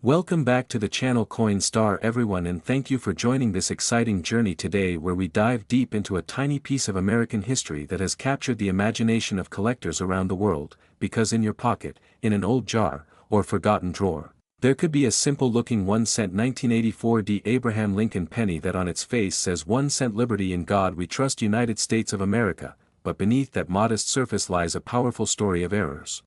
Welcome back to the channel Coin Star everyone, and thank you for joining this exciting journey today where we dive deep into a tiny piece of American history that has captured the imagination of collectors around the world, because in your pocket, in an old jar, or forgotten drawer, there could be a simple-looking 1-cent 1984 D. Abraham Lincoln penny that on its face says 1 cent liberty in God we trust United States of America, but beneath that modest surface lies a powerful story of errors.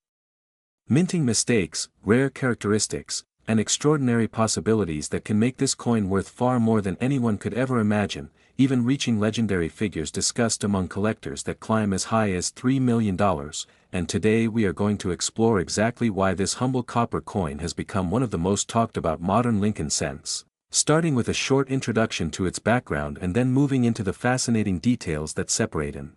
Minting mistakes, rare characteristics, and extraordinary possibilities that can make this coin worth far more than anyone could ever imagine, even reaching legendary figures discussed among collectors that climb as high as $3 million, and today we are going to explore exactly why this humble copper coin has become one of the most talked about modern Lincoln cents, starting with a short introduction to its background and then moving into the fascinating details that separate an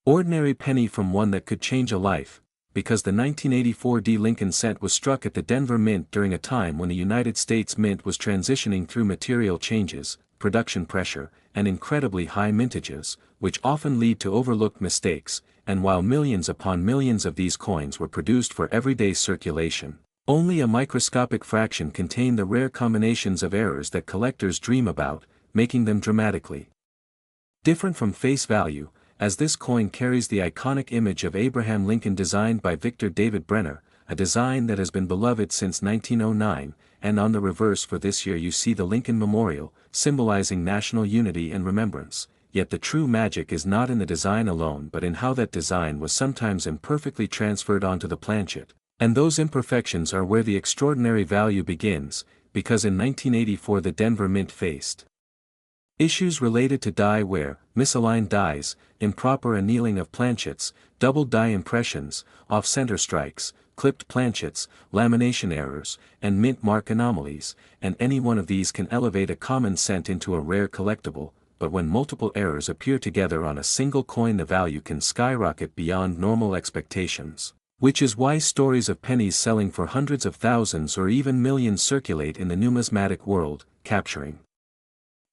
ordinary penny from one that could change a life. Because the 1984 D. Lincoln cent was struck at the Denver Mint during a time when the United States Mint was transitioning through material changes, production pressure, and incredibly high mintages, which often lead to overlooked mistakes, and while millions upon millions of these coins were produced for everyday circulation, only a microscopic fraction contain the rare combinations of errors that collectors dream about, making them dramatically different from face value, as this coin carries the iconic image of Abraham Lincoln designed by Victor David Brenner, a design that has been beloved since 1909, and on the reverse for this year you see the Lincoln Memorial, symbolizing national unity and remembrance, yet the true magic is not in the design alone but in how that design was sometimes imperfectly transferred onto the planchet, and those imperfections are where the extraordinary value begins, because in 1984 the Denver Mint faced issues related to die wear, misaligned dies, improper annealing of planchets, double die impressions, off-center strikes, clipped planchets, lamination errors, and mint mark anomalies, and any one of these can elevate a common cent into a rare collectible, but when multiple errors appear together on a single coin the value can skyrocket beyond normal expectations, which is why stories of pennies selling for hundreds of thousands or even millions circulate in the numismatic world, capturing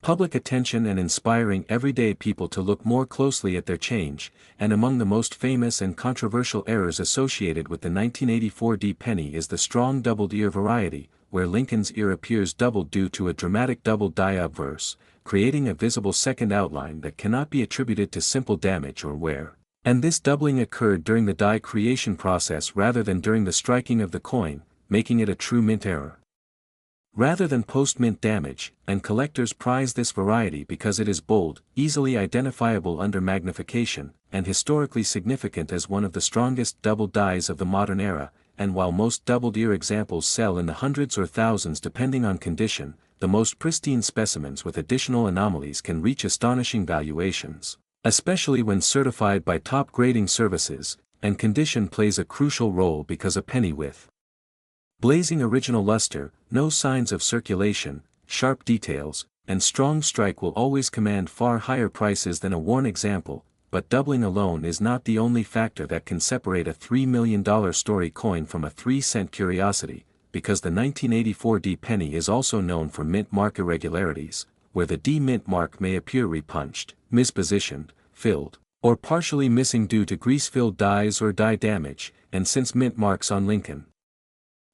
public attention and inspiring everyday people to look more closely at their change, and among the most famous and controversial errors associated with the 1984 D penny is the strong doubled ear variety, where Lincoln's ear appears doubled due to a dramatic double die obverse, creating a visible second outline that cannot be attributed to simple damage or wear, and this doubling occurred during the die creation process rather than during the striking of the coin, making it a true mint error rather than post-mint damage, and collectors prize this variety because it is bold, easily identifiable under magnification, and historically significant as one of the strongest double dies of the modern era, and while most doubled ear examples sell in the hundreds or thousands depending on condition, the most pristine specimens with additional anomalies can reach astonishing valuations, especially when certified by top grading services, and condition plays a crucial role because a penny with blazing original luster, no signs of circulation, sharp details, and strong strike will always command far higher prices than a worn example, but doubling alone is not the only factor that can separate a $3 million story coin from a 3-cent curiosity, because the 1984 D penny is also known for mint mark irregularities, where the D mint mark may appear repunched, mispositioned, filled, or partially missing due to grease-filled dies or die damage, and since mint marks on Lincoln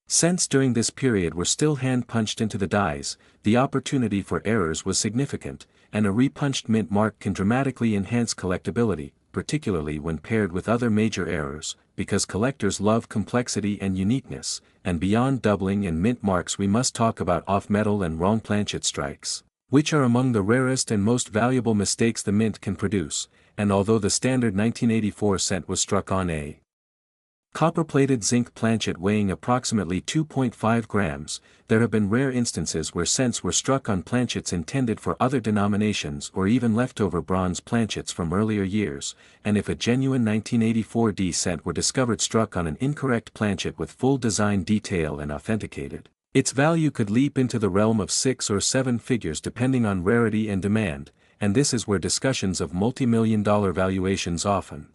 cents during this period were still hand-punched into the dies, the opportunity for errors was significant, and a repunched mint mark can dramatically enhance collectability, particularly when paired with other major errors, because collectors love complexity and uniqueness, and beyond doubling and mint marks we must talk about off-metal and wrong planchet strikes, which are among the rarest and most valuable mistakes the mint can produce, and although the standard 1984 cent was struck on a copper-plated zinc planchet weighing approximately 2.5 grams, there have been rare instances where cents were struck on planchets intended for other denominations or even leftover bronze planchets from earlier years, and if a genuine 1984 D cent were discovered struck on an incorrect planchet with full design detail and authenticated, its value could leap into the realm of 6 or 7 figures depending on rarity and demand, and this is where discussions of multi-million-dollar valuations often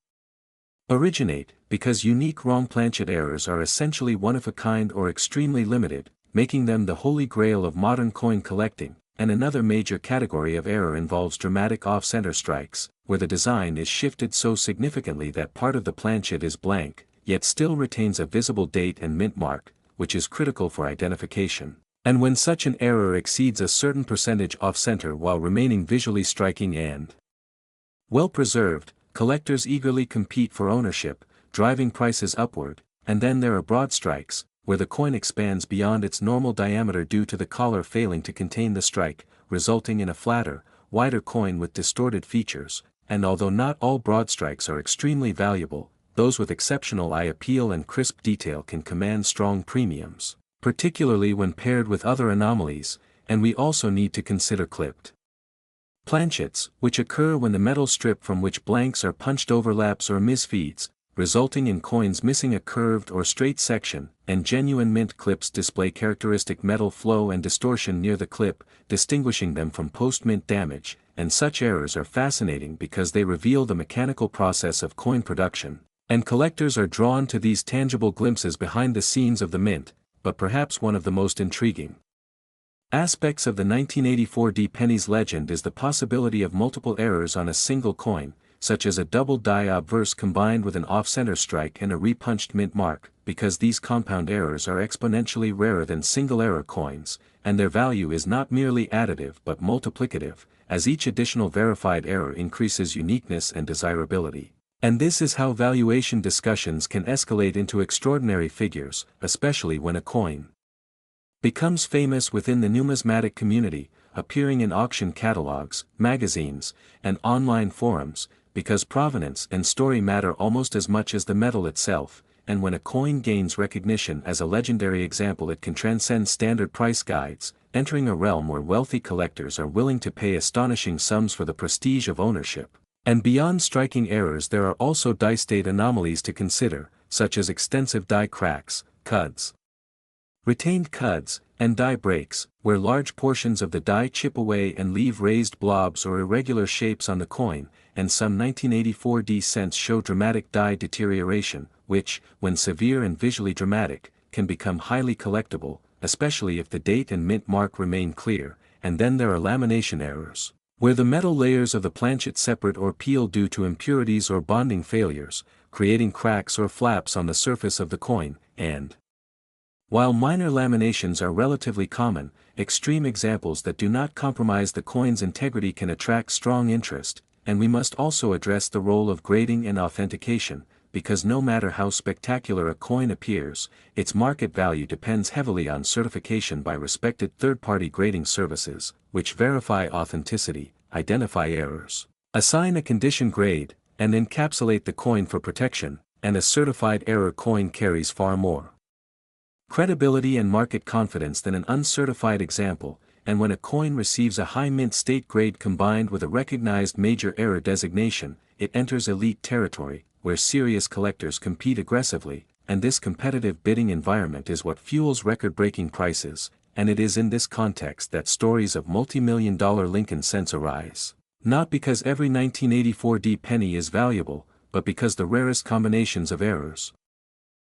originate, because unique wrong planchet errors are essentially one-of-a-kind or extremely limited, making them the holy grail of modern coin collecting, and another major category of error involves dramatic off-center strikes, where the design is shifted so significantly that part of the planchet is blank, yet still retains a visible date and mint mark, which is critical for identification. And when such an error exceeds a certain percentage off-center while remaining visually striking and well preserved, collectors eagerly compete for ownership, driving prices upward. And then there are broad strikes, where the coin expands beyond its normal diameter due to the collar failing to contain the strike, resulting in a flatter, wider coin with distorted features. And although not all broad strikes are extremely valuable, those with exceptional eye appeal and crisp detail can command strong premiums, particularly when paired with other anomalies. And we also need to consider clipped planchets, which occur when the metal strip from which blanks are punched overlaps or misfeeds, resulting in coins missing a curved or straight section. And genuine mint clips display characteristic metal flow and distortion near the clip, distinguishing them from post-mint damage. And such errors are fascinating because they reveal the mechanical process of coin production. And collectors are drawn to these tangible glimpses behind the scenes of the mint. But perhaps one of the most intriguing aspects of the 1984 D penny's legend is the possibility of multiple errors on a single coin, such as a double die obverse combined with an off-center strike and a repunched mint mark, because these compound errors are exponentially rarer than single-error coins, and their value is not merely additive but multiplicative, as each additional verified error increases uniqueness and desirability. And this is how valuation discussions can escalate into extraordinary figures, especially when a coin becomes famous within the numismatic community, appearing in auction catalogs, magazines, and online forums, because provenance and story matter almost as much as the metal itself. And when a coin gains recognition as a legendary example, it can transcend standard price guides, entering a realm where wealthy collectors are willing to pay astonishing sums for the prestige of ownership. And beyond striking errors, there are also die state anomalies to consider, such as extensive die cracks, cuds, retained cuds, and die breaks, where large portions of the die chip away and leave raised blobs or irregular shapes on the coin. And some 1984 D cents show dramatic die deterioration, which, when severe and visually dramatic, can become highly collectible, especially if the date and mint mark remain clear. And then there are lamination errors, where the metal layers of the planchet separate or peel due to impurities or bonding failures, creating cracks or flaps on the surface of the coin. And while minor laminations are relatively common, extreme examples that do not compromise the coin's integrity can attract strong interest. And we must also address the role of grading and authentication, because no matter how spectacular a coin appears, its market value depends heavily on certification by respected third-party grading services, which verify authenticity, identify errors, assign a condition grade, and encapsulate the coin for protection. And a certified error coin carries far more credibility and market confidence than an uncertified example. And when a coin receives a high mint state grade combined with a recognized major error designation, it enters elite territory, where serious collectors compete aggressively. And this competitive bidding environment is what fuels record-breaking prices. And it is in this context that stories of multi-million-dollar Lincoln cents arise. Not because every 1984 D penny is valuable, but because the rarest combinations of errors,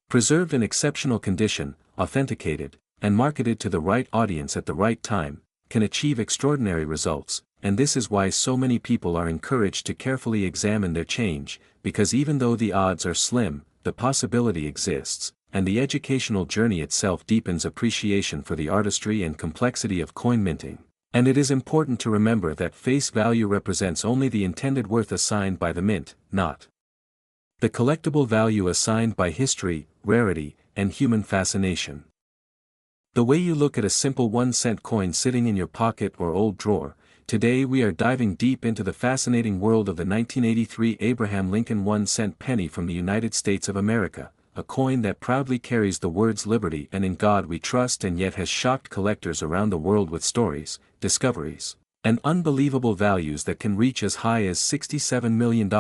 preserved in exceptional condition, authenticated, and marketed to the right audience at the right time, can achieve extraordinary results. And this is why so many people are encouraged to carefully examine their change, because even though the odds are slim, the possibility exists, and the educational journey itself deepens appreciation for the artistry and complexity of coin minting. And it is important to remember that face value represents only the intended worth assigned by the mint, not the collectible value assigned by history, rarity, and human fascination. The way you look at a simple 1-cent coin sitting in your pocket or old drawer. Today we are diving deep into the fascinating world of the 1983 Abraham Lincoln 1-cent penny from the United States of America, a coin that proudly carries the words "Liberty and in God We Trust" and yet has shocked collectors around the world with stories, discoveries, and unbelievable values that can reach as high as $67 million.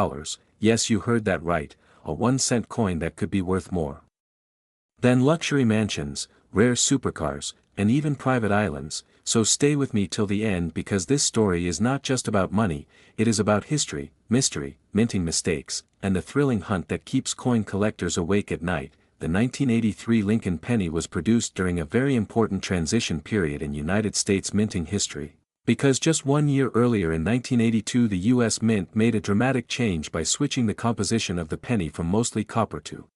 Yes, you heard that right, a 1-cent coin that could be worth more than luxury mansions, rare supercars, and even private islands. So stay with me till the end, because this story is not just about money, it is about history, mystery, minting mistakes, and the thrilling hunt that keeps coin collectors awake at night. The 1983 Lincoln penny was produced during a very important transition period in United States minting history, because just 1 year earlier in 1982 the U.S. Mint made a dramatic change by switching the composition of the penny from mostly copper to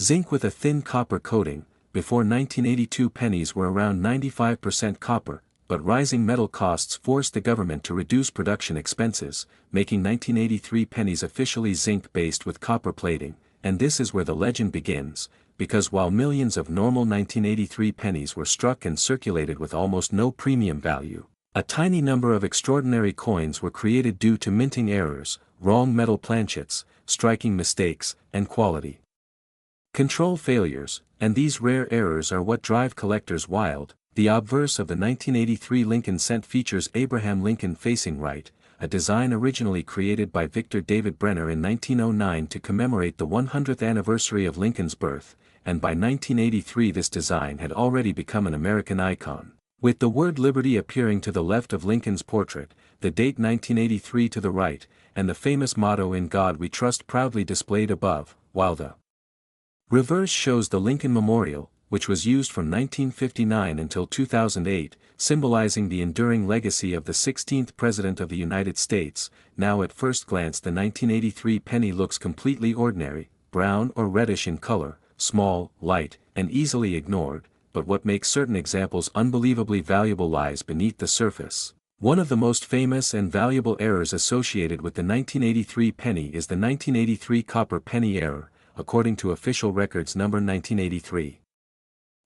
zinc with a thin copper coating, before 1982 pennies were around 95% copper, but rising metal costs forced the government to reduce production expenses, making 1983 pennies officially zinc-based with copper plating, and this is where the legend begins, because while millions of normal 1983 pennies were struck and circulated with almost no premium value, a tiny number of extraordinary coins were created due to minting errors, wrong metal planchets, striking mistakes, and quality control failures, and these rare errors are what drive collectors wild. The obverse of the 1983 Lincoln cent features Abraham Lincoln facing right, a design originally created by Victor David Brenner in 1909 to commemorate the 100th anniversary of Lincoln's birth, and by 1983 this design had already become an American icon. With the word liberty appearing to the left of Lincoln's portrait, the date 1983 to the right, and the famous motto "In God We Trust" proudly displayed above, while the reverse shows the Lincoln Memorial, which was used from 1959 until 2008, symbolizing the enduring legacy of the 16th President of the United States. Now at first glance the 1983 penny looks completely ordinary, brown or reddish in color, small, light, and easily ignored, but what makes certain examples unbelievably valuable lies beneath the surface. One of the most famous and valuable errors associated with the 1983 penny is the 1983 copper penny error, according to official records number 1983.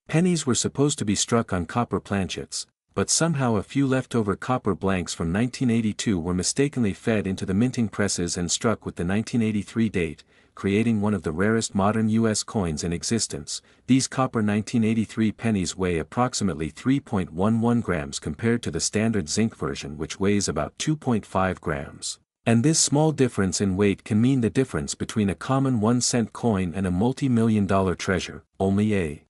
Pennies were supposed to be struck on copper planchets, but somehow a few leftover copper blanks from 1982 were mistakenly fed into the minting presses and struck with the 1983 date, creating one of the rarest modern U.S. coins in existence. These copper 1983 pennies weigh approximately 3.11 grams compared to the standard zinc version, which weighs about 2.5 grams. And this small difference in weight can mean the difference between a common 1-cent coin and a multi-million-dollar treasure. Only a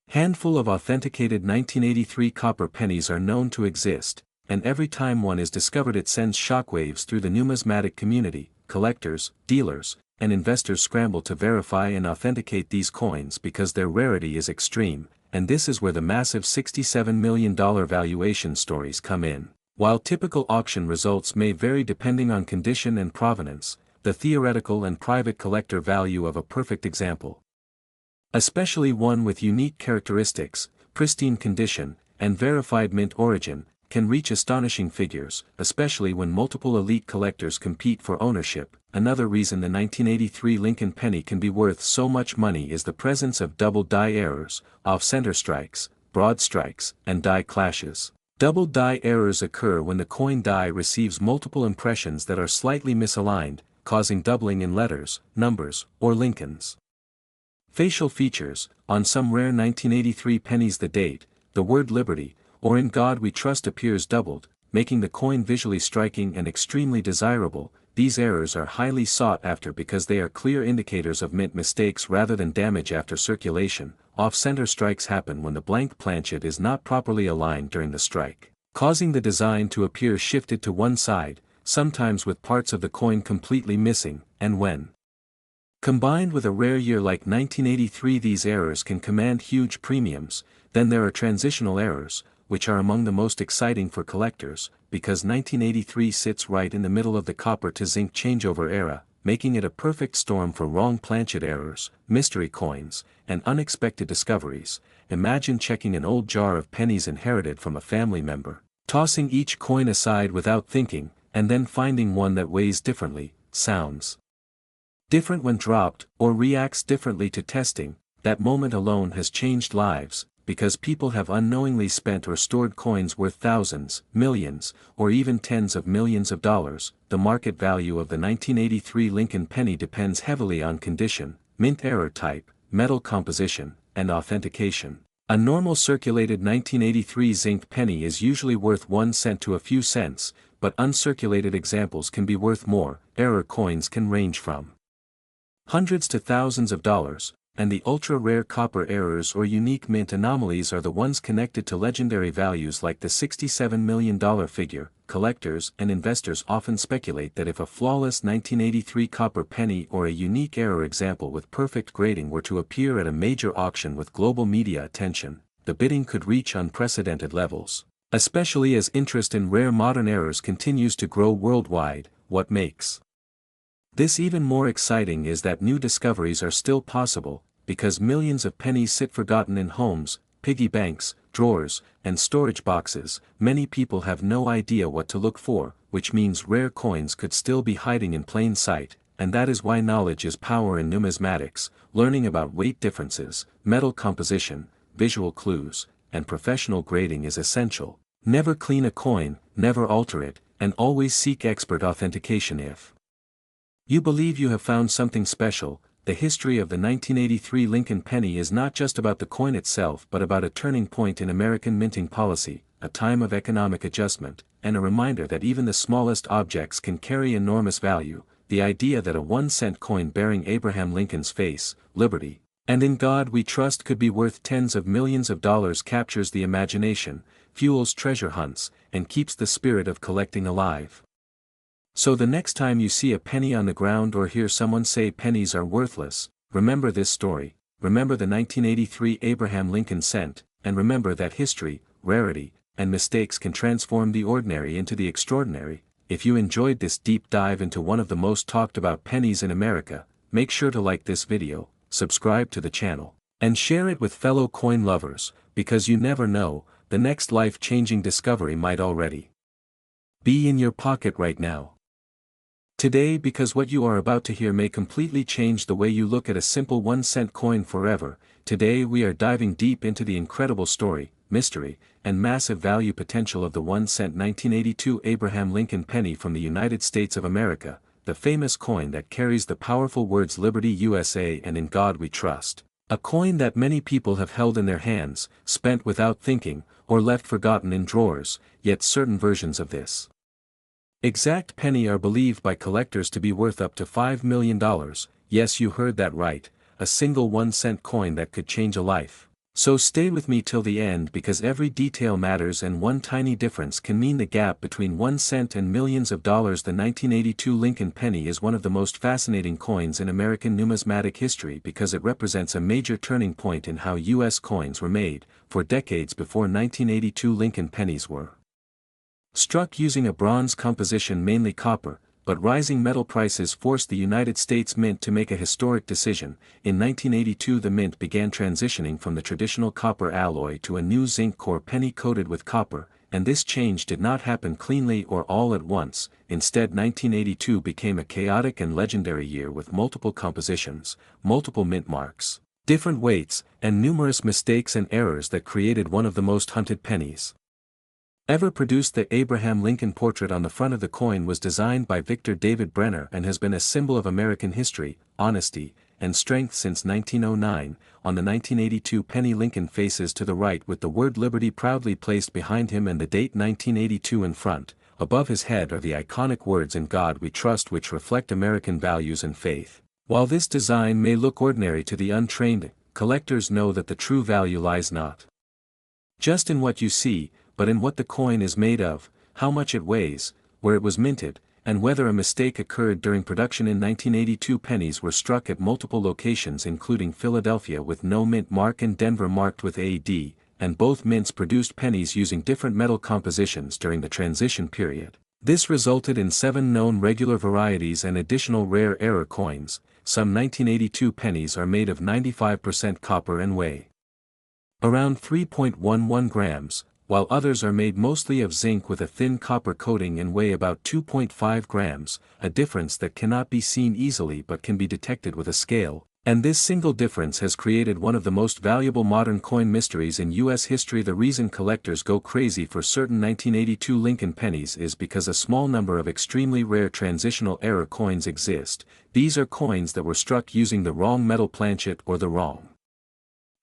handful of authenticated 1983 copper pennies are known to exist, and every time one is discovered it sends shockwaves through the numismatic community. Collectors, dealers, and investors scramble to verify and authenticate these coins because their rarity is extreme, and this is where the massive $67 million valuation stories come in. While typical auction results may vary depending on condition and provenance, the theoretical and private collector value of a perfect example, especially one with unique characteristics, pristine condition, and verified mint origin, can reach astonishing figures, especially when multiple elite collectors compete for ownership. Another reason the 1983 Lincoln penny can be worth so much money is the presence of double die errors, off-center strikes, broad strikes, and die clashes. Double die errors occur when the coin die receives multiple impressions that are slightly misaligned, causing doubling in letters, numbers, or Lincolns. Facial features: on some rare 1983 pennies the date, the word liberty, or "In God We Trust" appears doubled, making the coin visually striking and extremely desirable. These errors are highly sought after because they are clear indicators of mint mistakes rather than damage after circulation. Off-center strikes happen when the blank planchet is not properly aligned during the strike, causing the design to appear shifted to one side, sometimes with parts of the coin completely missing, and when combined with a rare year like 1983 these errors can command huge premiums. Then there are transitional errors, which are among the most exciting for collectors, because 1983 sits right in the middle of the copper to zinc changeover era, making it a perfect storm for wrong planchet errors, mystery coins, and unexpected discoveries. Imagine checking an old jar of pennies inherited from a family member, tossing each coin aside without thinking, and then finding one that weighs differently, sounds different when dropped, or reacts differently to testing. That moment alone has changed lives, because people have unknowingly spent or stored coins worth thousands, millions, or even tens of millions of dollars. The market value of the 1983 Lincoln penny depends heavily on condition, mint error type, metal composition, and authentication. A normal circulated 1983 zinc penny is usually worth 1 cent to a few cents, but uncirculated examples can be worth more. Error coins can range from hundreds to thousands of dollars, and the ultra-rare copper errors or unique mint anomalies are the ones connected to legendary values like the $67 million figure. Collectors and investors often speculate that if a flawless 1983 copper penny or a unique error example with perfect grading were to appear at a major auction with global media attention, the bidding could reach unprecedented levels, especially as interest in rare modern errors continues to grow worldwide. What makes this even more exciting is that new discoveries are still possible. because millions of pennies sit forgotten in homes, piggy banks, drawers, and storage boxes. Many people have no idea what to look for, which means rare coins could still be hiding in plain sight, and that is why knowledge is power in numismatics. Learning about weight differences, metal composition, visual clues, and professional grading is essential. Never clean a coin, never alter it, and always seek expert authentication if you believe you have found something special. The history of the 1983 Lincoln penny is not just about the coin itself but about a turning point in American minting policy, a time of economic adjustment, and a reminder that even the smallest objects can carry enormous value. The idea that a 1-cent coin bearing Abraham Lincoln's face, liberty, and in God we trust could be worth tens of millions of dollars captures the imagination, fuels treasure hunts, and keeps the spirit of collecting alive. So the next time you see a penny on the ground or hear someone say pennies are worthless, remember this story, remember the 1983 Abraham Lincoln cent, and remember that history, rarity, and mistakes can transform the ordinary into the extraordinary. If you enjoyed this deep dive into one of the most talked about pennies in America, make sure to like this video, subscribe to the channel, and share it with fellow coin lovers, because you never know, the next life-changing discovery might already be in your pocket right now. Today, because what you are about to hear may completely change the way you look at a simple 1-cent coin forever. Today we are diving deep into the incredible story, mystery, and massive value potential of the 1-cent 1982 Abraham Lincoln penny from the United States of America, the famous coin that carries the powerful words Liberty USA and In God We Trust. A coin that many people have held in their hands, spent without thinking, or left forgotten in drawers, yet certain versions of this exact penny are believed by collectors to be worth up to $5 million. Yes, you heard that right, a single 1-cent coin that could change a life. So stay with me till the end because every detail matters and one tiny difference can mean the gap between 1 cent and millions of dollars. The 1982 Lincoln penny is one of the most fascinating coins in American numismatic history because it represents a major turning point in how U.S. coins were made. For decades before 1982 Lincoln pennies were struck using a bronze composition, mainly copper, but rising metal prices forced the United States Mint to make a historic decision. In 1982 the Mint began transitioning from the traditional copper alloy to a new zinc core penny coated with copper, and this change did not happen cleanly or all at once. Instead, 1982 became a chaotic and legendary year with multiple compositions, multiple mint marks, different weights, and numerous mistakes and errors that created one of the most hunted pennies ever produced. The Abraham Lincoln portrait on the front of the coin was designed by Victor David Brenner and has been a symbol of American history, honesty, and strength since 1909. On the 1982 penny, Lincoln faces to the right with the word Liberty proudly placed behind him and the date 1982 in front. Above his head are the iconic words In God We Trust, which reflect American values and faith. While this design may look ordinary to the untrained, collectors know that the true value lies not just in what you see, but in what the coin is made of, how much it weighs, where it was minted, and whether a mistake occurred during production. In 1982 pennies were struck at multiple locations including Philadelphia with no mint mark and Denver marked with AD, and both mints produced pennies using different metal compositions during the transition period. This resulted in 7 known regular varieties and additional rare error coins. Some 1982 pennies are made of 95% copper and weigh around 3.11 grams, while others are made mostly of zinc with a thin copper coating and weigh about 2.5 grams, a difference that cannot be seen easily but can be detected with a scale. And this single difference has created one of the most valuable modern coin mysteries in U.S. history. The reason collectors go crazy for certain 1982 Lincoln pennies is because a small number of extremely rare transitional error coins exist. These are coins that were struck using the wrong metal planchet or the wrong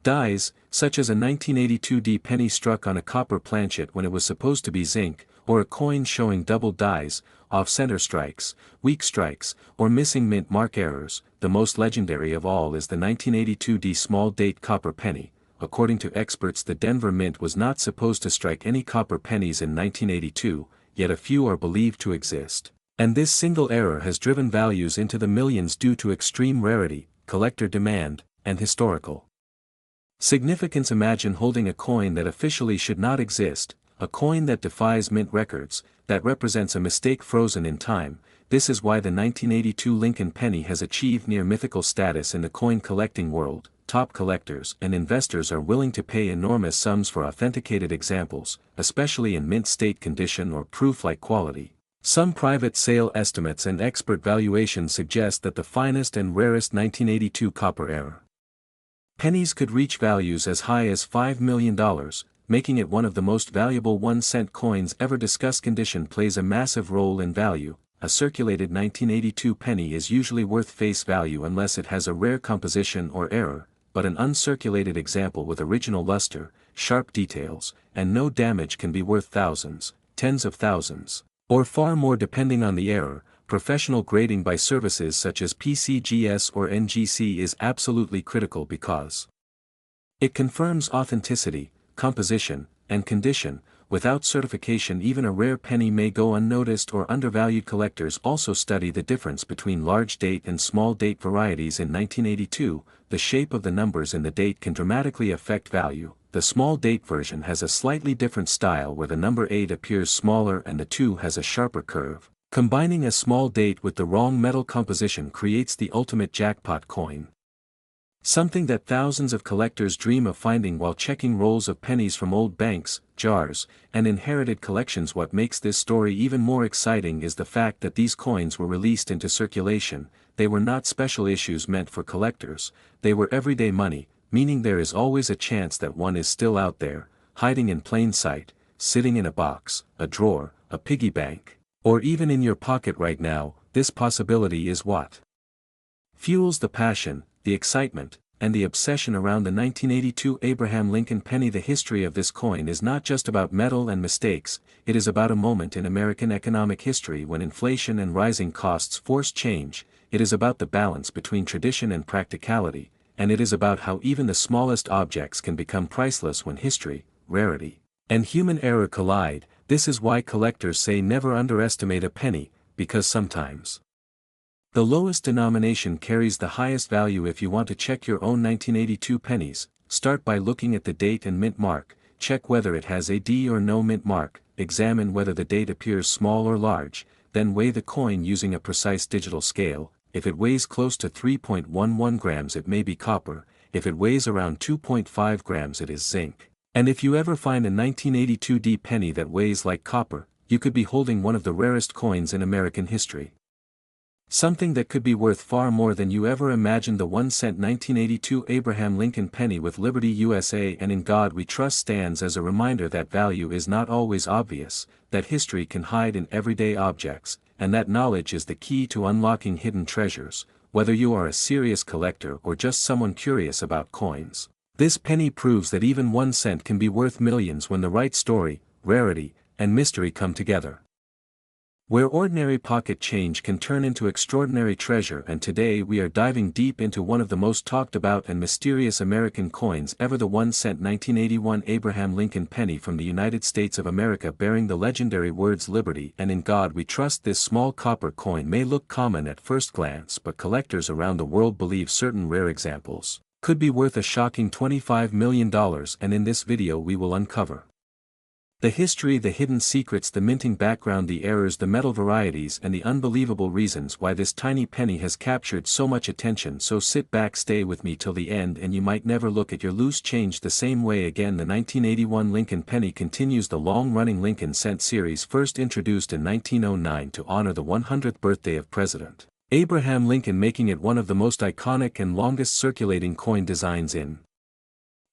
dies, such as a 1982 D penny struck on a copper planchet when it was supposed to be zinc, or a coin showing double dies, off-center strikes, weak strikes, or missing mint mark errors. The most legendary of all is the 1982 D small date copper penny. According to experts, the Denver Mint was not supposed to strike any copper pennies in 1982, yet a few are believed to exist. And this single error has driven values into the millions due to extreme rarity, collector demand, and historical significance. Imagine holding a coin that officially should not exist, a coin that defies mint records, that represents a mistake frozen in time. This is why the 1982 Lincoln penny has achieved near mythical status in the coin collecting world. Top collectors and investors are willing to pay enormous sums for authenticated examples, especially in mint state condition or proof-like quality. Some private sale estimates and expert valuations suggest that the finest and rarest 1982 copper-era pennies could reach values as high as $5 million, making it one of the most valuable 1-cent coins ever discussed. Condition plays a massive role in value. A circulated 1982 penny is usually worth face value unless it has a rare composition or error, but an uncirculated example with original luster, sharp details, and no damage can be worth thousands, tens of thousands, or far more depending on the error. Professional grading by services such as PCGS or NGC is absolutely critical because it confirms authenticity, composition, and condition. Without certification, even a rare penny may go unnoticed or undervalued. Collectors also study the difference between large date and small date varieties. In 1982, the shape of the numbers in the date can dramatically affect value. The small date version has a slightly different style where the number 8 appears smaller and the 2 has a sharper curve. Combining a small date with the wrong metal composition creates the ultimate jackpot coin. Something that thousands of collectors dream of finding while checking rolls of pennies from old banks, jars, and inherited collections. What makes this story even more exciting is the fact that these coins were released into circulation. They were not special issues meant for collectors, they were everyday money, meaning there is always a chance that one is still out there, hiding in plain sight, sitting in a box, a drawer, a piggy bank, or even in your pocket right now. This possibility is what fuels the passion, the excitement, and the obsession around the 1982 Abraham Lincoln penny. The history of this coin is not just about metal and mistakes, it is about a moment in American economic history when inflation and rising costs forced change. It is about the balance between tradition and practicality, and it is about how even the smallest objects can become priceless when history, rarity, and human error collide. This is why collectors say never underestimate a penny, because sometimes the lowest denomination carries the highest value. If you want to check your own 1982 pennies, start by looking at the date and mint mark. Check whether it has a D or no mint mark, examine whether the date appears small or large, then weigh the coin using a precise digital scale. If it weighs close to 3.11 grams it may be copper, if it weighs around 2.5 grams it is zinc. And if you ever find a 1982 D penny that weighs like copper, you could be holding one of the rarest coins in American history. Something that could be worth far more than you ever imagined. The 1-cent 1982 Abraham Lincoln penny with Liberty USA and In God We Trust stands as a reminder that value is not always obvious, that history can hide in everyday objects, and that knowledge is the key to unlocking hidden treasures. Whether you are a serious collector or just someone curious about coins, this penny proves that even 1 cent can be worth millions when the right story, rarity, and mystery come together. Where ordinary pocket change can turn into extraordinary treasure. And today we are diving deep into one of the most talked about and mysterious American coins ever, the 1-cent 1981 Abraham Lincoln penny from the United States of America, bearing the legendary words Liberty and In God We Trust. This small copper coin may look common at first glance, but collectors around the world believe certain rare examples could be worth a shocking $25 million, and in this video we will uncover the history, the hidden secrets, the minting background, the errors, the metal varieties, and the unbelievable reasons why this tiny penny has captured so much attention. So sit back, stay with me till the end, and you might never look at your loose change the same way again. The 1981 Lincoln penny continues the long-running Lincoln cent series, first introduced in 1909 to honor the 100th birthday of President Abraham Lincoln, making it one of the most iconic and longest circulating coin designs in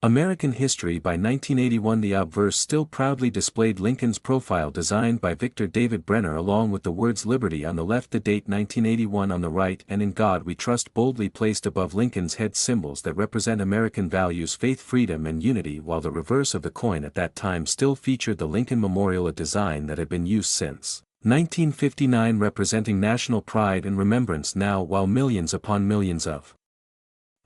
American history. By 1981 the obverse still proudly displayed Lincoln's profile, designed by Victor David Brenner, along with the words Liberty on the left, the date 1981 on the right, and In God We Trust boldly placed above Lincoln's head, symbols that represent American values, faith, freedom, and unity, while the reverse of the coin at that time still featured the Lincoln Memorial, a design that had been used since 1959, representing national pride and remembrance now, while millions upon millions of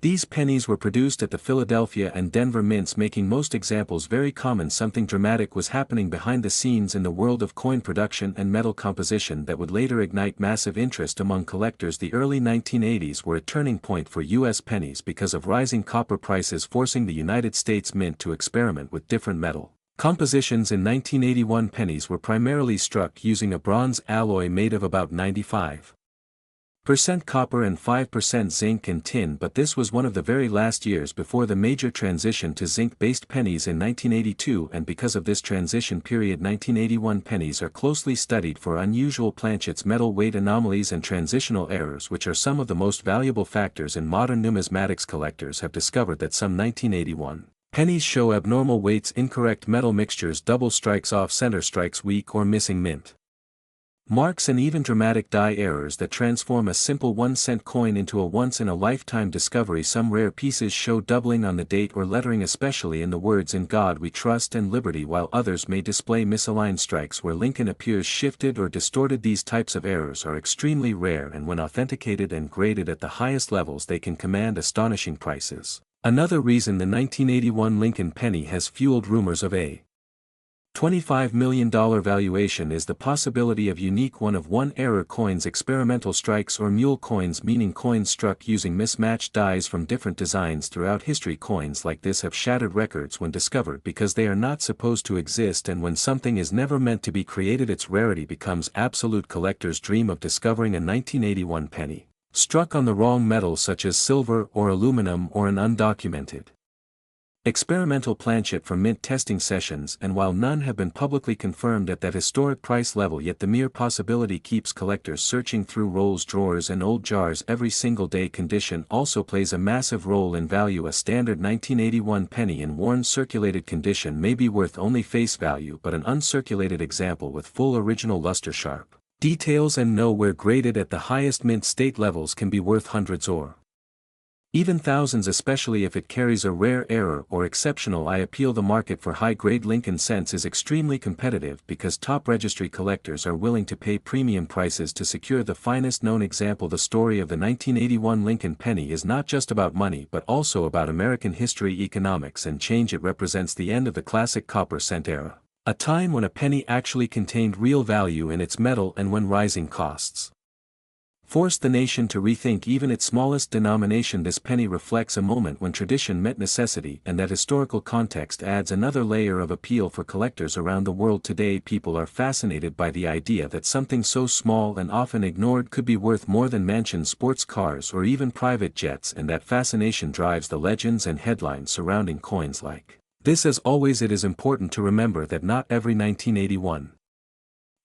these pennies were produced at the Philadelphia and Denver mints, making most examples very common. Something dramatic was happening behind the scenes in the world of coin production and metal composition that would later ignite massive interest among collectors. The early 1980s were a turning point for U.S. pennies because of rising copper prices, forcing the United States Mint to experiment with different metal Compositions in 1981 pennies were primarily struck using a bronze alloy made of about 95% copper and 5% zinc and tin, but this was one of the very last years before the major transition to zinc-based pennies in 1982, and because of this transition period 1981 pennies are closely studied for unusual planchets, metal weight anomalies and transitional errors, which are some of the most valuable factors in modern numismatics. Collectors have discovered that some 1981 pennies show abnormal weights, incorrect metal mixtures, double strikes, off-center strikes, weak or missing mint marks, and even dramatic die errors that transform a simple 1-cent coin into a once-in-a-lifetime discovery. Some rare pieces show doubling on the date or lettering, especially in the words "In God We Trust" and "Liberty," while others may display misaligned strikes where Lincoln appears shifted or distorted. These types of errors are extremely rare, and when authenticated and graded at the highest levels they can command astonishing prices. Another reason the 1981 Lincoln penny has fueled rumors of a $25 million valuation is the possibility of unique one-of-one error coins, experimental strikes, or mule coins, meaning coins struck using mismatched dies from different designs throughout history. Coins like this have shattered records when discovered because they are not supposed to exist, and when something is never meant to be created, its rarity becomes absolute. Collectors dream of discovering a 1981 penny struck on the wrong metal, such as silver or aluminum, or an undocumented experimental planchet from mint testing sessions, and while none have been publicly confirmed at that historic price level, yet the mere possibility keeps collectors searching through rolls, drawers and old jars every single day. Condition also plays a massive role in value. A standard 1981 penny in worn circulated condition may be worth only face value, but an uncirculated example with full original luster, sharp details and nowhere graded at the highest mint state levels can be worth hundreds or even thousands, especially if it carries a rare error or exceptional I appeal. The market for high-grade Lincoln cents is extremely competitive because top registry collectors are willing to pay premium prices to secure the finest known example. The story of the 1981 Lincoln penny is not just about money but also about American history, economics and change. It represents the end of the classic copper cent era, a time when a penny actually contained real value in its metal, and when rising costs forced the nation to rethink even its smallest denomination. This penny reflects a moment when tradition met necessity, and that historical context adds another layer of appeal for collectors around the world. Today, people are fascinated by the idea that something so small and often ignored could be worth more than mansions, sports cars, or even private jets, and that fascination drives the legends and headlines surrounding coins like this. As always, it is important to remember that not every 1981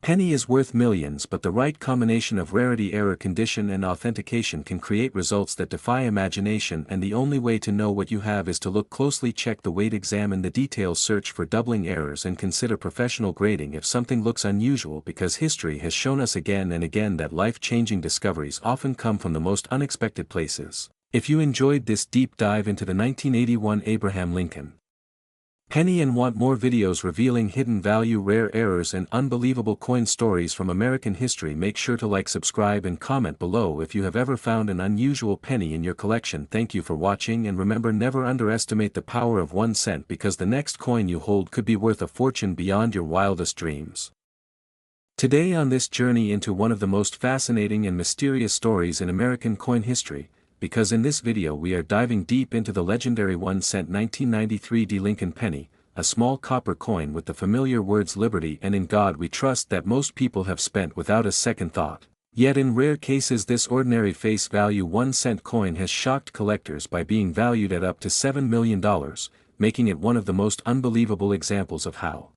penny is worth millions, but the right combination of rarity, error, condition and authentication can create results that defy imagination, and the only way to know what you have is to look closely, check the weight, examine the details, search for doubling errors and consider professional grading if something looks unusual, because history has shown us again and again that life-changing discoveries often come from the most unexpected places. If you enjoyed this deep dive into the 1981 Abraham Lincoln penny and want more videos revealing hidden value, rare errors and unbelievable coin stories from American history, make sure to like, subscribe and comment below if you have ever found an unusual penny in your collection. Thank you for watching, and remember, never underestimate the power of 1 cent, because the next coin you hold could be worth a fortune beyond your wildest dreams. Today, on this journey into one of the most fascinating and mysterious stories in American coin history, because in this video we are diving deep into the legendary 1 cent 1993 Lincoln penny, a small copper coin with the familiar words "Liberty" and "In God We Trust" that most people have spent without a second thought. Yet in rare cases, this ordinary face value 1 cent coin has shocked collectors by being valued at up to $7 million, making it one of the most unbelievable examples of how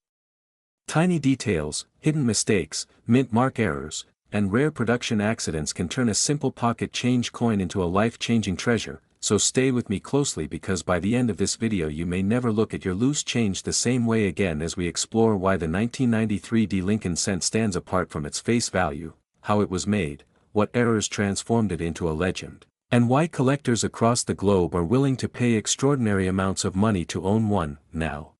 tiny details, hidden mistakes, mint mark errors, and rare production accidents can turn a simple pocket change coin into a life-changing treasure. So stay with me closely, because by the end of this video you may never look at your loose change the same way again, as we explore why the 1993 Lincoln cent stands apart from its face value, how it was made, what errors transformed it into a legend, and why collectors across the globe are willing to pay extraordinary amounts of money to own one. Now,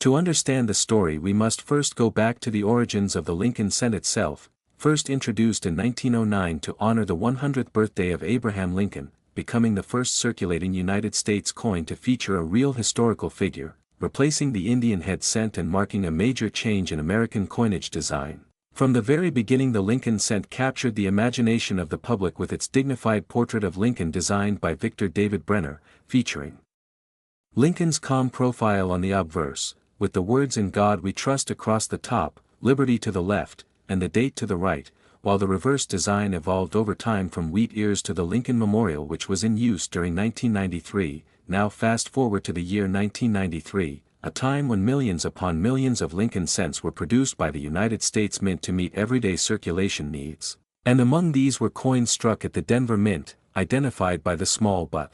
to understand the story, we must first go back to the origins of the Lincoln cent itself. First introduced in 1909 to honor the 100th birthday of Abraham Lincoln, becoming the first circulating United States coin to feature a real historical figure, replacing the Indian head cent and marking a major change in American coinage design. From the very beginning, the Lincoln cent captured the imagination of the public with its dignified portrait of Lincoln designed by Victor David Brenner, featuring Lincoln's calm profile on the obverse, with the words "In God We Trust" across the top, "Liberty" to the left, and the date to the right, while the reverse design evolved over time from wheat ears to the Lincoln Memorial, which was in use during 1993. Now fast forward to the year 1993, a time when millions upon millions of Lincoln cents were produced by the United States Mint to meet everyday circulation needs. And among these were coins struck at the Denver Mint, identified by the small but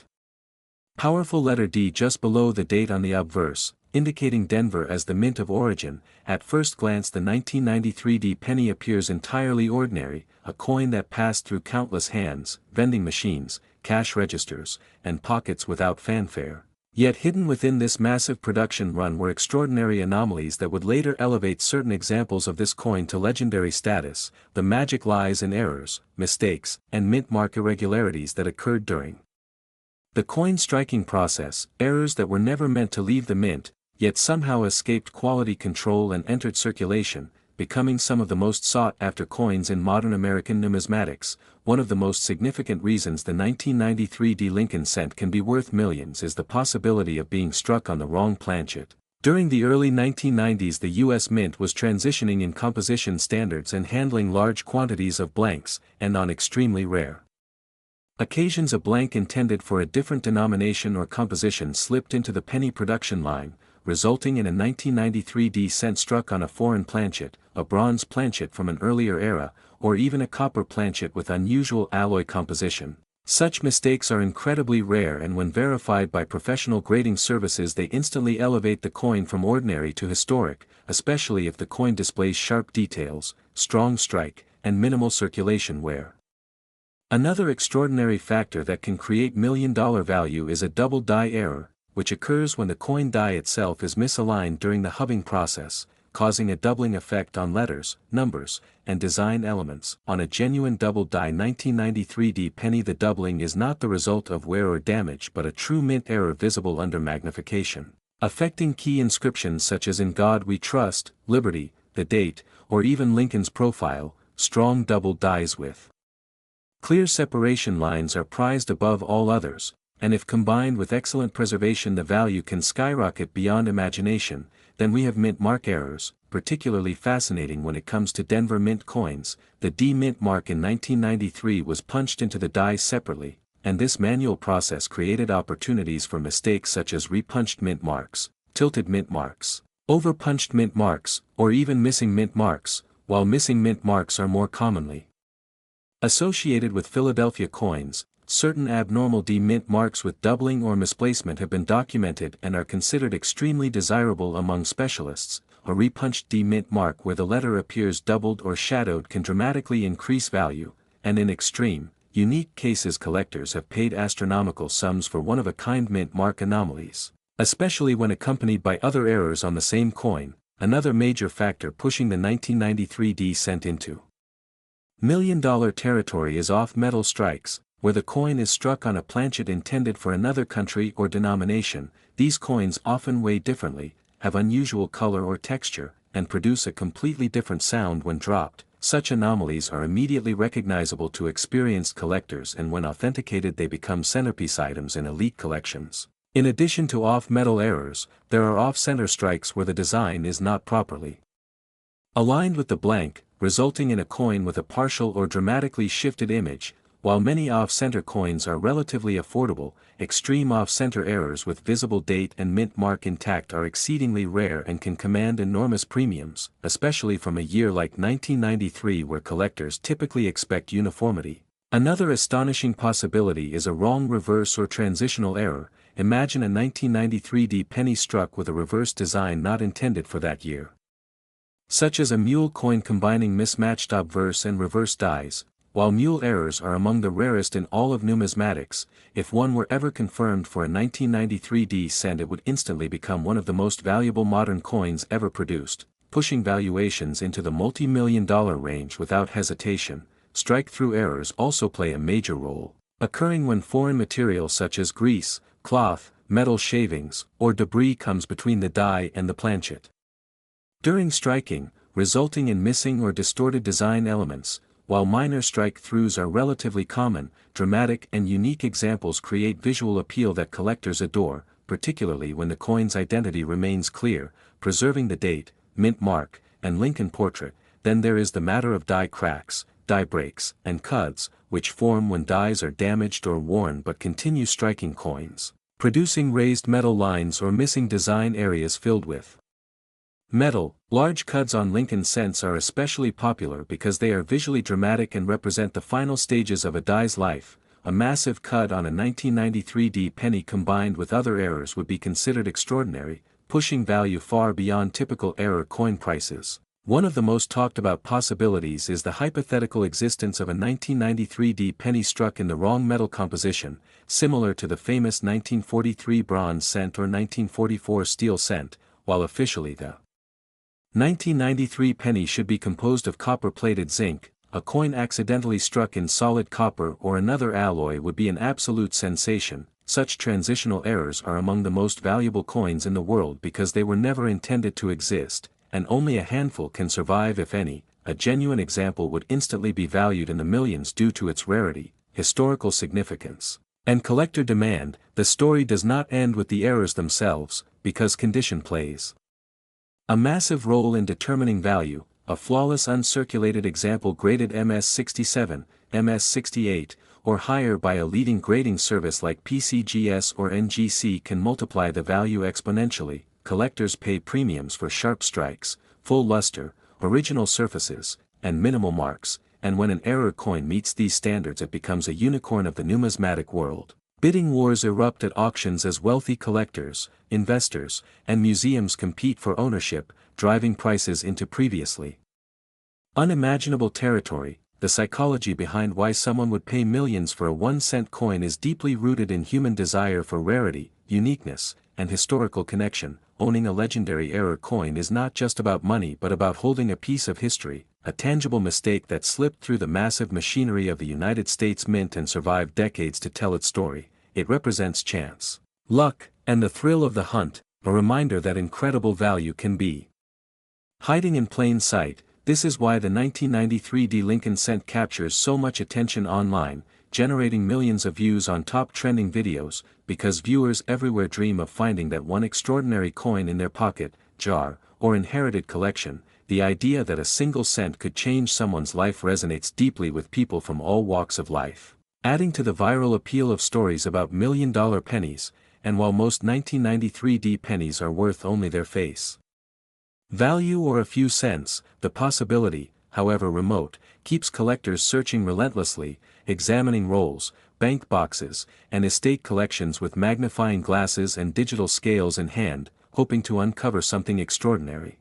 powerful letter D just below the date on the obverse, indicating Denver as the mint of origin. At first glance, the 1993 D penny appears entirely ordinary, a coin that passed through countless hands, vending machines, cash registers, and pockets without fanfare. Yet hidden within this massive production run were extraordinary anomalies that would later elevate certain examples of this coin to legendary status: the magic lies and errors, mistakes, and mint mark irregularities that occurred during the coin striking process, errors that were never meant to leave the mint, yet somehow escaped quality control and entered circulation, becoming some of the most sought-after coins in modern American numismatics. One of the most significant reasons the 1993 D Lincoln cent can be worth millions is the possibility of being struck on the wrong planchet. During the early 1990s, the U.S. Mint was transitioning in composition standards and handling large quantities of blanks, and on extremely rare occasions a blank intended for a different denomination or composition slipped into the penny production line, resulting in a 1993 D cent struck on a foreign planchet, a bronze planchet from an earlier era, or even a copper planchet with unusual alloy composition. Such mistakes are incredibly rare, and when verified by professional grading services, they instantly elevate the coin from ordinary to historic, especially if the coin displays sharp details, strong strike, and minimal circulation wear. Another extraordinary factor that can create million-dollar value is a double die error, which occurs when the coin die itself is misaligned during the hubbing process, causing a doubling effect on letters, numbers, and design elements. On a genuine double die 1993 D penny, the doubling is not the result of wear or damage but a true mint error visible under magnification, affecting key inscriptions such as "In God We Trust," "Liberty," the date, or even Lincoln's profile. Strong double dies with clear separation lines are prized above all others, and if combined with excellent preservation, the value can skyrocket beyond imagination. Then we have mint mark errors, particularly fascinating when it comes to Denver Mint coins. The D mint mark in 1993 was punched into the die separately, and this manual process created opportunities for mistakes such as repunched mint marks, tilted mint marks, overpunched mint marks, or even missing mint marks, while missing mint marks are more commonly associated with Philadelphia coins. Certain abnormal D mint marks with doubling or misplacement have been documented and are considered extremely desirable among specialists. A repunched D mint mark where the letter appears doubled or shadowed can dramatically increase value, and in extreme, unique cases collectors have paid astronomical sums for one-of-a-kind mint mark anomalies, especially when accompanied by other errors on the same coin. Another major factor pushing the 1993 D cent into million-dollar territory is off-metal strikes, where the coin is struck on a planchet intended for another country or denomination. These coins often weigh differently, have unusual color or texture, and produce a completely different sound when dropped. Such anomalies are immediately recognizable to experienced collectors, and when authenticated they become centerpiece items in elite collections. In addition to off-metal errors, there are off-center strikes where the design is not properly aligned with the blank, resulting in a coin with a partial or dramatically shifted image. While many off-center coins are relatively affordable, extreme off-center errors with visible date and mint mark intact are exceedingly rare and can command enormous premiums, especially from a year like 1993 where collectors typically expect uniformity. Another astonishing possibility is a wrong reverse or transitional error. Imagine a 1993 D penny struck with a reverse design not intended for that year, such as a mule coin combining mismatched obverse and reverse dies. While mule errors are among the rarest in all of numismatics, if one were ever confirmed for a 1993 D cent, it would instantly become one of the most valuable modern coins ever produced, pushing valuations into the multi-million-dollar range without hesitation. Strike-through errors also play a major role, occurring when foreign material such as grease, cloth, metal shavings, or debris comes between the die and the planchet during striking, resulting in missing or distorted design elements. While minor strike-throughs are relatively common, dramatic and unique examples create visual appeal that collectors adore, particularly when the coin's identity remains clear. preserving the date, mint mark, and Lincoln portrait. Then there is the matter of die cracks, die breaks, and cuds, which form when dies are damaged or worn but continue striking coins, producing raised metal lines or missing design areas filled with metal. Large cuds on Lincoln cents are especially popular because they are visually dramatic and represent the final stages of a die's life. A massive cud on a 1993 D penny combined with other errors would be considered extraordinary, pushing value far beyond typical error coin prices. One of the most talked about possibilities is the hypothetical existence of a 1993 D penny struck in the wrong metal composition, similar to the famous 1943 bronze cent or 1944 steel cent, while officially the 1993 penny should be composed of copper-plated zinc. A coin accidentally struck in solid copper or another alloy would be an absolute sensation. Such transitional errors are among the most valuable coins in the world because they were never intended to exist, and only a handful can survive if any. A genuine example would instantly be valued in the millions due to its rarity, historical significance, and collector demand. The story does not end with the errors themselves, because condition plays a massive role in determining value. A flawless uncirculated example graded MS67, MS68, or higher by a leading grading service like PCGS or NGC can multiply the value exponentially. Collectors pay premiums for sharp strikes, full luster, original surfaces, and minimal marks, and when an error coin meets these standards it becomes a unicorn of the numismatic world. Bidding wars erupt at auctions as wealthy collectors, investors, and museums compete for ownership, driving prices into previously unimaginable territory. The psychology behind why someone would pay millions for a 1-cent coin is deeply rooted in human desire for rarity, uniqueness, and historical connection. Owning a legendary error coin is not just about money but about holding a piece of history, a tangible mistake that slipped through the massive machinery of the United States Mint and survived decades to tell its story. It represents chance, luck, and the thrill of the hunt, a reminder that incredible value can be hiding in plain sight. This is why the 1993 D Lincoln cent captures so much attention online, generating millions of views on top trending videos, because viewers everywhere dream of finding that one extraordinary coin in their pocket, jar, or inherited collection. The idea that a single cent could change someone's life resonates deeply with people from all walks of life, adding to the viral appeal of stories about million-dollar pennies. And while most 1993 D pennies are worth only their face value or a few cents, the possibility, however remote, keeps collectors searching relentlessly, examining rolls, bank boxes, and estate collections with magnifying glasses and digital scales in hand, hoping to uncover something extraordinary.